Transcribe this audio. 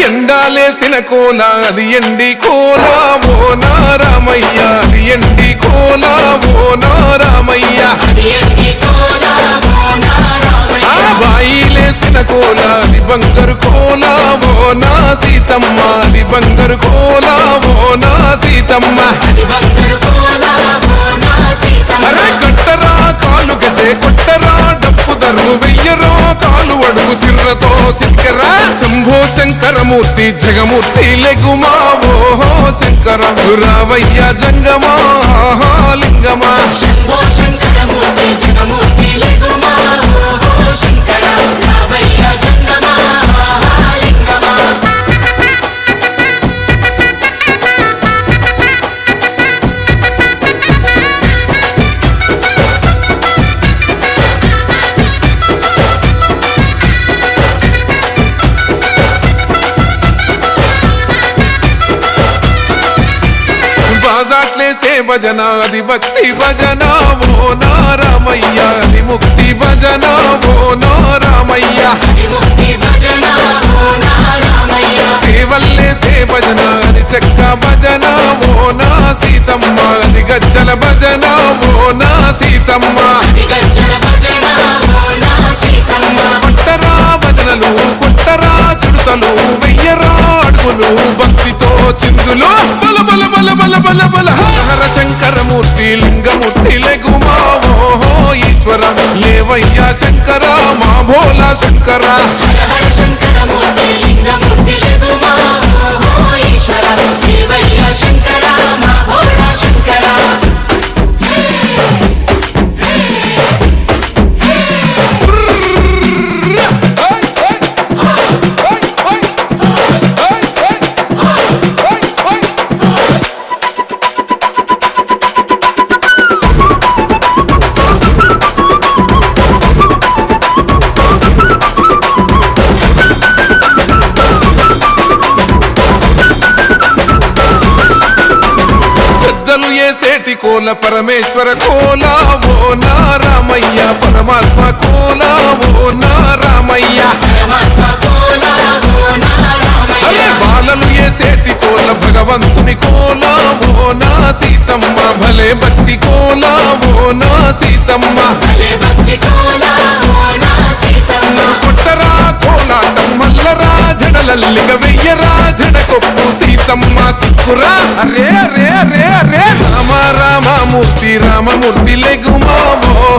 ఎండాలేసిన కోల అది ఎండి కోల ఓ నారామయ్య అది ఎండి కోల ఓ నారామయ్య బాయిలేసిన కోల అది బంగారు కోల ఓ నా సీతమ్మ అది బంగారు కోల ఓ నా సీతమ్మ అరే కట్టరా కాలు గజే కొట్టరా డప్పు దరువు వెయ్యరో కాలు అడుగు సిర్రతో సిక్కరా శంభో శంకరమూర్తి జగమూర్తి లెగుమా ఓహో శంకర రావయ్య జంగమా లింగమా శంభో శంకరమూర్తి జగమూర్తి లెగుమా ఓహో శంకర రావయ్య జంగమా లింగమా బాజాట్లేసే భజన అది భక్తి భజన ఓ నారామయ్య అది ముక్తి భజన ఓ నారామయ్య సేవల్లేసే భజన అది చెక్క భజన ఓ నా సీతమ్మ అది గజ్జల భజన ఓ నా సీతమ్మ పట్టరా భజనలు కొట్టరా చుడతలు వెయ్యరా అడుగులు భక్తితో చిందులు బల బల బల బల బల బల హర శంకరమూర్తి లింగమూర్తి లెగుమా ఓహో ఈశ్వర లేవయ్య శంకర మా భోలా శంకర హర శంకరమూర్తి లింగమూర్తి లెగుమా ఓహో ఈశ్వర లేవయ్య శంకర మా భోలా శంకర కోల పరమేశ్వర కోల ఓ నారామయ్య పరమాత్మ కోల ఓ నారామయ్య అరే బాలలు ఏసేటి కోల భగవంతుని కోల ఓ నా సీతమ్మ భలే భక్తి కోల ఓ నా సీతమ్మ కొట్టరా కోలాటం మల్లరా జడలల్లిగ వెయ్యరా జడకొప్పు సీతమ్మ సిక్కురా అరే అరే అరే అరే రామ రామమూర్తి రామమూర్తి లెగుమా ఓ